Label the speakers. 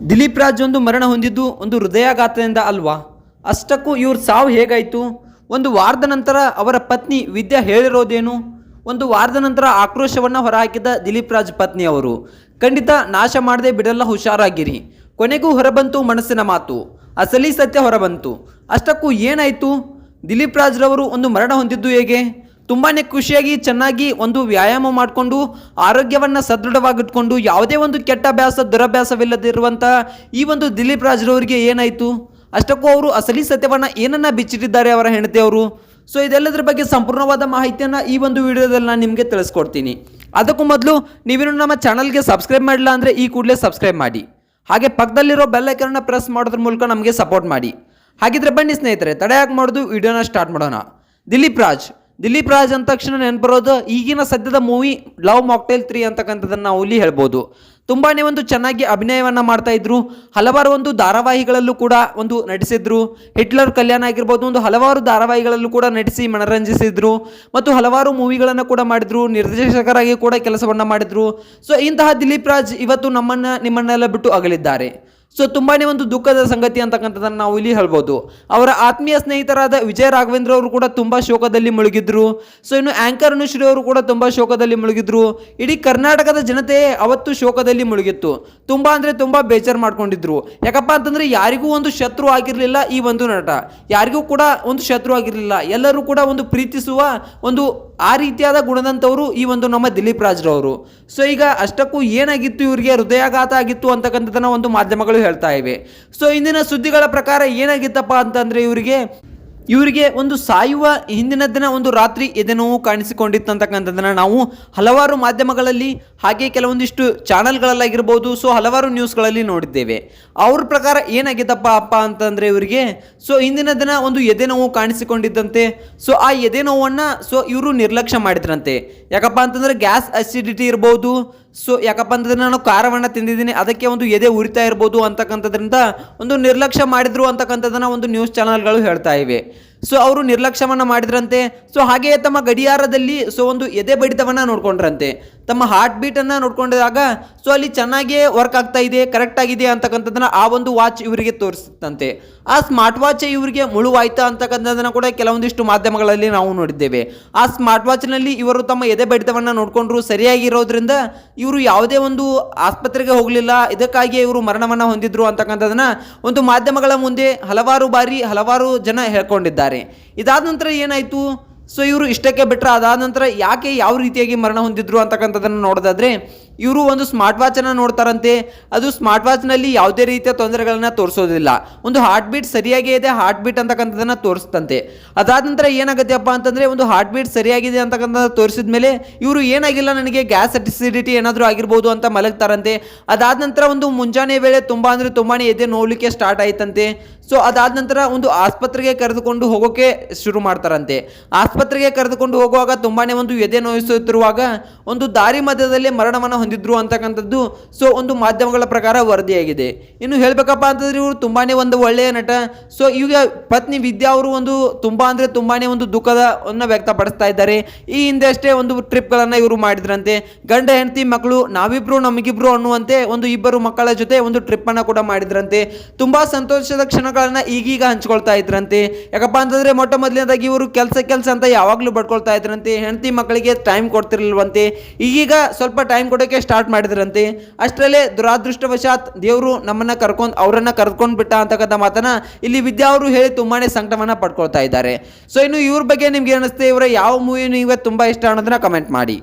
Speaker 1: ದಿಲೀಪ್ ರಾಜ್ ಒಂದು ಮರಣ ಹೊಂದಿದ್ದು ಒಂದು ಹೃದಯಾಘಾತದಿಂದ ಅಲ್ವಾ? ಅಷ್ಟಕ್ಕೂ ಇವ್ರ ಸಾವು ಹೇಗಾಯಿತು? ಒಂದು ವಾರದ ನಂತರ ಅವರ ಪತ್ನಿ ವಿದ್ಯಾ ಹೇಳಿರೋದೇನು? ಒಂದು ವಾರದ ನಂತರ ಆಕ್ರೋಶವನ್ನು ಹೊರಹಾಕಿದ ದಿಲೀಪ್ ರಾಜ್ ಪತ್ನಿ ಅವರು ಖಂಡಿತ ನಾಶ ಮಾಡದೆ ಬಿಡಲ್ಲ, ಹುಷಾರಾಗಿರಿ. ಕೊನೆಗೂ ಹೊರಬಂತು ಮನಸ್ಸಿನ ಮಾತು, ಅಸಲಿ ಸತ್ಯ ಹೊರಬಂತು. ಅಷ್ಟಕ್ಕೂ ಏನಾಯಿತು? ದಿಲೀಪ್ ರಾಜ್ರವರು ಒಂದು ಮರಣ ಹೊಂದಿದ್ದು ಹೇಗೆ? ತುಂಬಾ ಖುಷಿಯಾಗಿ ಚೆನ್ನಾಗಿ ಒಂದು ವ್ಯಾಯಾಮ ಮಾಡಿಕೊಂಡು ಆರೋಗ್ಯವನ್ನು ಸದೃಢವಾಗಿಟ್ಕೊಂಡು ಯಾವುದೇ ಒಂದು ಕೆಟ್ಟ ಅಭ್ಯಾಸ ದುರಭ್ಯಾಸವಿಲ್ಲದಿರುವಂಥ ಈ ಒಂದು ದಿಲೀಪ್ ರಾಜ್ರವರಿಗೆ ಏನಾಯಿತು? ಅಷ್ಟಕ್ಕೂ ಅವರು ಅಸಲಿ ಸತ್ಯವನ್ನು ಏನನ್ನ ಬಿಚ್ಚಿಟ್ಟಿದ್ದಾರೆ ಅವರ ಹೆಂಡತಿಯವರು. ಸೊ ಇದೆಲ್ಲದರ ಬಗ್ಗೆ ಸಂಪೂರ್ಣವಾದ ಮಾಹಿತಿಯನ್ನು ಈ ಒಂದು ವಿಡಿಯೋದಲ್ಲಿ ನಾನು ನಿಮಗೆ ತಿಳಿಸ್ಕೊಡ್ತೀನಿ. ಅದಕ್ಕೂ ಮೊದಲು ನೀವೇನು ನಮ್ಮ ಚಾನಲ್ಗೆ ಸಬ್ಸ್ಕ್ರೈಬ್ ಮಾಡಿಲ್ಲ ಅಂದರೆ ಈ ಕೂಡಲೇ ಸಬ್ಸ್ಕ್ರೈಬ್ ಮಾಡಿ. ಹಾಗೆ ಪಕ್ಕದಲ್ಲಿರೋ ಬೆಲ್ ಐಕಾನ್ನ ಪ್ರೆಸ್ ಮಾಡೋದ್ರ ಮೂಲಕ ನಮಗೆ ಸಪೋರ್ಟ್ ಮಾಡಿ. ಹಾಗಿದ್ರೆ ಬನ್ನಿ ಸ್ನೇಹಿತರೆ, ತಡೆಯಾಗಿ ಮಾಡೋದು ವಿಡಿಯೋನ ಸ್ಟಾರ್ಟ್ ಮಾಡೋಣ. ದಿಲೀಪ್ ರಾಜ್ ಅಂದ ತಕ್ಷಣ ನೆನಪಿರೋದು ಈಗಿನ ಸದ್ಯದ ಮೂವಿ ಲವ್ ಮಾಕ್ಟೇಲ್ 3 ಅಂತಕ್ಕಂಥದ್ದನ್ನು ನಾವು ಇಲ್ಲಿ ಹೇಳ್ಬೋದು. ತುಂಬಾ ಒಂದು ಚೆನ್ನಾಗಿ ಅಭಿನಯವನ್ನು ಮಾಡ್ತಾ ಇದ್ರು. ಹಲವಾರು ಒಂದು ಧಾರಾವಾಹಿಗಳಲ್ಲೂ ಕೂಡ ಒಂದು ನಟಿಸಿದ್ರು. ಹಿಟ್ಲರ್ ಕಲ್ಯಾಣ ಆಗಿರ್ಬೋದು, ಒಂದು ಹಲವಾರು ಧಾರಾವಾಹಿಗಳಲ್ಲೂ ಕೂಡ ನಟಿಸಿ ಮನರಂಜಿಸಿದ್ರು ಮತ್ತು ಹಲವಾರು ಮೂವಿಗಳನ್ನು ಕೂಡ ಮಾಡಿದ್ರು. ನಿರ್ದೇಶಕರಾಗಿ ಕೂಡ ಕೆಲಸವನ್ನು ಮಾಡಿದ್ರು. ಸೊ ಇಂತಹ ದಿಲೀಪ್ ರಾಜ್ ಇವತ್ತು ನಿಮ್ಮನ್ನೆಲ್ಲ ಬಿಟ್ಟು ಅಗಲಿದ್ದಾರೆ. ಸೊ ತುಂಬಾ ಒಂದು ದುಃಖದ ಸಂಗತಿ ಅಂತಕ್ಕಂಥದ್ದನ್ನು ನಾವು ಇಲ್ಲಿ ಹೇಳ್ಬೋದು. ಅವರ ಆತ್ಮೀಯ ಸ್ನೇಹಿತರಾದ ವಿಜಯ ರಾಘವೇಂದ್ರ ಅವರು ಕೂಡ ತುಂಬ ಶೋಕದಲ್ಲಿ ಮುಳುಗಿದ್ರು. ಸೊ ಇನ್ನು ಆಂಕರ್ ಅನುಶ್ರೀ ಅವರು ಕೂಡ ತುಂಬ ಶೋಕದಲ್ಲಿ ಮುಳುಗಿದ್ರು. ಇಡೀ ಕರ್ನಾಟಕದ ಜನತೆ ಅವತ್ತು ಶೋಕದಲ್ಲಿ ಮುಳುಗಿತ್ತು. ತುಂಬ ಅಂದರೆ ತುಂಬ ಬೇಜಾರು ಮಾಡ್ಕೊಂಡಿದ್ರು. ಯಾಕಪ್ಪ ಅಂತಂದರೆ ಯಾರಿಗೂ ಒಂದು ಶತ್ರು ಆಗಿರಲಿಲ್ಲ ಈ ಒಂದು ನಟ, ಯಾರಿಗೂ ಕೂಡ ಒಂದು ಶತ್ರು ಆಗಿರಲಿಲ್ಲ. ಎಲ್ಲರೂ ಕೂಡ ಒಂದು ಪ್ರೀತಿಸುವ ಒಂದು ಆ ರೀತಿಯಾದ ಗುಣದಂಥವರು ಈ ಒಂದು ನಮ್ಮ ದಿಲೀಪ್ ರಾಜ್ರವರು. ಸೊ ಈಗ ಅಷ್ಟಕ್ಕೂ ಏನಾಗಿತ್ತು, ಇವರಿಗೆ ಹೃದಯಾಘಾತ ಆಗಿತ್ತು ಅಂತಕ್ಕಂಥದ್ದನ್ನು ಒಂದು ಮಾಧ್ಯಮಗಳು ಹೇಳ್ತಾ ಇವೆ. ಸೊ ಇಂದಿನ ಸುದ್ದಿಗಳ ಪ್ರಕಾರ ಏನಾಗಿತ್ತಪ್ಪ ಅಂತಂದರೆ ಇವರಿಗೆ ಒಂದು ಸಾಯುವ ಹಿಂದಿನ ದಿನ ಒಂದು ರಾತ್ರಿ ಎದೆನೋವು ಕಾಣಿಸಿಕೊಂಡಿತ್ತು ಅಂತಕ್ಕಂಥದ್ದನ್ನು ನಾವು ಹಲವಾರು ಮಾಧ್ಯಮಗಳಲ್ಲಿ ಹಾಗೆ ಕೆಲವೊಂದಿಷ್ಟು ಚಾನಲ್ಗಳಲ್ಲಾಗಿರ್ಬೋದು, ಸೊ ಹಲವಾರು ನ್ಯೂಸ್ಗಳಲ್ಲಿ ನೋಡಿದ್ದೇವೆ. ಅವ್ರ ಪ್ರಕಾರ ಏನಾಗಿತ್ತಪ್ಪ ಅಂತಂದರೆ ಇವರಿಗೆ ಸೊ ಹಿಂದಿನ ದಿನ ಒಂದು ಎದೆನೋವು ಕಾಣಿಸಿಕೊಂಡಿದ್ದಂತೆ. ಸೊ ಆ ಎದೆನೋವನ್ನು ಸೊ ಇವರು ನಿರ್ಲಕ್ಷ್ಯ ಮಾಡಿದ್ರಂತೆ. ಯಾಕಪ್ಪ ಅಂತಂದರೆ ಗ್ಯಾಸ್ ಅಸಿಡಿಟಿ ಇರ್ಬೋದು. ಸೊ ಯಾಕಪ್ಪ ಅಂತಂದರೆ ನಾನು ಖಾರವನ್ನು ತಿಂದಿದ್ದೀನಿ, ಅದಕ್ಕೆ ಒಂದು ಎದೆ ಉರಿತಾ ಇರ್ಬೋದು ಅಂತಕ್ಕಂಥದ್ರಿಂದ ಒಂದು ನಿರ್ಲಕ್ಷ್ಯ ಮಾಡಿದ್ರು ಅಂತಕ್ಕಂಥದ್ದನ್ನು ಒಂದು ನ್ಯೂಸ್ ಚಾನಲ್ಗಳು ಹೇಳ್ತಾ ಇವೆ. ಸೊ ಅವರು ನಿರ್ಲಕ್ಷ್ಯವನ್ನು ಮಾಡಿದ್ರಂತೆ. ಸೊ ಹಾಗೆಯೇ ತಮ್ಮ ಗಡಿಯಾರದಲ್ಲಿ ಸೊ ಒಂದು ಎದೆ ಬಡಿತವನ್ನು ನೋಡ್ಕೊಂಡ್ರಂತೆ. ತಮ್ಮ ಹಾರ್ಟ್ ಬೀಟನ್ನು ನೋಡ್ಕೊಂಡಾಗ ಸೊ ಅಲ್ಲಿ ಚೆನ್ನಾಗಿಯೇ ವರ್ಕ್ ಆಗ್ತಾ ಇದೆ, ಕರೆಕ್ಟ್ ಆಗಿದೆ ಅಂತಕ್ಕಂಥದ್ದನ್ನು ಆ ಒಂದು ವಾಚ್ ಇವರಿಗೆ ತೋರಿಸುತ್ತಂತೆ. ಆ ಸ್ಮಾರ್ಟ್ ವಾಚ್ ಇವರಿಗೆ ಮುಳುವಾಯ್ತಾ ಅಂತಕ್ಕಂಥದ್ದನ್ನು ಕೂಡ ಕೆಲವೊಂದಿಷ್ಟು ಮಾಧ್ಯಮಗಳಲ್ಲಿ ನಾವು ನೋಡಿದ್ದೇವೆ. ಆ ಸ್ಮಾರ್ಟ್ ವಾಚ್ನಲ್ಲಿ ಇವರು ತಮ್ಮ ಎದೆ ಬಡಿತವನ್ನು ನೋಡಿಕೊಂಡ್ರು, ಸರಿಯಾಗಿರೋದ್ರಿಂದ ಇವರು ಯಾವುದೇ ಒಂದು ಆಸ್ಪತ್ರೆಗೆ ಹೋಗಲಿಲ್ಲ, ಇದಕ್ಕಾಗಿಯೇ ಇವರು ಮರಣವನ್ನು ಹೊಂದಿದ್ರು ಅಂತಕ್ಕಂಥದ್ದನ್ನು ಒಂದು ಮಾಧ್ಯಮಗಳ ಮುಂದೆ ಹಲವಾರು ಜನ ಹೇಳ್ಕೊಂಡಿದ್ದಾರೆ. ಇದಾದ ನಂತರ ಏನಾಯಿತು? ಸೊ ಇವರು ಇಷ್ಟಕ್ಕೆ ಬಿಟ್ಟರೆ ಅದಾದ ನಂತರ ಯಾವ ರೀತಿಯಾಗಿ ಮರಣ ಹೊಂದಿದ್ರು ಅಂತಕ್ಕಂಥದ್ದನ್ನು ನೋಡೋದಾದರೆ ಇವರು ಒಂದು ಸ್ಮಾರ್ಟ್ ವಾಚನ್ನು ನೋಡ್ತಾರಂತೆ. ಅದು ಸ್ಮಾರ್ಟ್ ವಾಚ್ನಲ್ಲಿ ಯಾವುದೇ ರೀತಿಯ ತೊಂದರೆಗಳನ್ನು ತೋರಿಸೋದಿಲ್ಲ. ಒಂದು ಹಾರ್ಟ್ ಬೀಟ್ ಸರಿಯಾಗಿ ಇದೆ, ಹಾರ್ಟ್ ಬೀಟ್ ಅಂತಕ್ಕಂಥದ್ದನ್ನು ತೋರಿಸ್ತಂತೆ. ಅದಾದ ನಂತರ ಏನಾಗುತ್ತೆಪ್ಪ ಅಂತಂದರೆ ಒಂದು ಹಾರ್ಟ್ ಬೀಟ್ ಸರಿಯಾಗಿದೆ ಅಂತಕ್ಕಂಥದ್ದು ತೋರಿಸಿದ ಮೇಲೆ ಇವರು ಏನಾಗಿಲ್ಲ, ನನಗೆ ಗ್ಯಾಸ್ ಅಸಿಡಿಟಿ ಏನಾದರೂ ಆಗಿರ್ಬೋದು ಅಂತ ಮಲಗ್ತಾರಂತೆ. ಅದಾದ ನಂತರ ಒಂದು ಮುಂಜಾನೆ ವೇಳೆ ತುಂಬ ಎದೆ ನೋಡಲಿಕ್ಕೆ ಸ್ಟಾರ್ಟ್ ಆಯ್ತಂತೆ. ಸೊ ಅದಾದ ನಂತರ ಒಂದು ಆಸ್ಪತ್ರೆಗೆ ಕರೆದುಕೊಂಡು ಹೋಗೋಕ್ಕೆ ಶುರು ಮಾಡ್ತಾರಂತೆ. ಆಸ್ಪತ್ರೆಗೆ ಕರೆದುಕೊಂಡು ಹೋಗುವಾಗ ತುಂಬಾ ಒಂದು ಎದೆ ನೋಯಿಸುತ್ತಿರುವಾಗ ಒಂದು ದಾರಿ ಮಧ್ಯದಲ್ಲೇ ಮರಣವನ್ನು ಹೊಂದಿದ್ರು ಅಂತಕ್ಕಂಥದ್ದು ಸೊ ಒಂದು ಮಾಧ್ಯಮಗಳ ಪ್ರಕಾರ ವರದಿಯಾಗಿದೆ. ಇನ್ನು ಹೇಳಬೇಕಪ್ಪ ಅಂತಂದ್ರೆ ಇವರು ತುಂಬಾ ಒಂದು ಒಳ್ಳೆಯ ನಟ. ಸೊ ಈಗ ಪತ್ನಿ ವಿದ್ಯಾ ಅವರು ಒಂದು ತುಂಬಾ ಒಂದು ದುಃಖವನ್ನು ವ್ಯಕ್ತಪಡಿಸ್ತಾ ಇದ್ದಾರೆ. ಈ ಹಿಂದೆ ಅಷ್ಟೇ ಒಂದು ಟ್ರಿಪ್ಗಳನ್ನು ಇವರು ಮಾಡಿದ್ರಂತೆ. ಗಂಡ ಹೆಂಡತಿ ಮಕ್ಕಳು ನಾವಿಬ್ರು ನಮಗಿಬ್ರು ಅನ್ನುವಂತೆ ಒಂದು ಇಬ್ಬರು ಮಕ್ಕಳ ಜೊತೆ ಒಂದು ಟ್ರಿಪ್ಪನ್ನು ಕೂಡ ಮಾಡಿದ್ರಂತೆ. ತುಂಬಾ ಸಂತೋಷದ ಕ್ಷಣಗಳನ್ನ ಈಗೀಗ ಹಂಚ್ಕೊಳ್ತಾ ಇದ್ರಂತೆ. ಯಾಕಪ್ಪ ಅಂತಂದ್ರೆ ಮೊಟ್ಟ ಮೊದಲನೇದಾಗಿ ಇವರು ಕೆಲಸ ಅಂತ ಯಾವಾಗಲೂ ಬಡ್ಕೊಳ್ತಾ ಇದ್ರಂತೆ. ಹೆಂಡತಿ ಮಕ್ಕಳಿಗೆ ಟೈಮ್ ಕೊಡ್ತಿರ್ಲಿಲ್ವಂತೆ. ಈಗೀಗ ಸ್ವಲ್ಪ ಟೈಮ್ ಕೊಡೋಕೆ ಸ್ಟಾರ್ಟ್ ಮಾಡಿದ್ರಂತೆ. ಅಷ್ಟರಲ್ಲೇ ದುರಾದೃಷ್ಟವಶಾತ್ ದೇವರು ಅವರನ್ನ ಕರ್ಕೊಂಡು ಬಿಟ್ಟ ಅಂತಕ್ಕಂಥ ಮಾತನ್ನ ಇಲ್ಲಿ ವಿದ್ಯಾ ಅವರು ಹೇಳಿ ತುಂಬಾನೇ ಸಂಕಟವನ್ನ ಪಡ್ಕೊಳ್ತಾ ಇದ್ದಾರೆ. ಸೊ ಇನ್ನು ಇವ್ರ ಬಗ್ಗೆ ನಿಮ್ಗೆ ಅನಿಸುತ್ತೆ, ಇವರ ಯಾವ ಮೂವಿ ನಿಮಗೆ ತುಂಬಾ ಇಷ್ಟ ಅನ್ನೋದನ್ನ ಕಮೆಂಟ್ ಮಾಡಿ.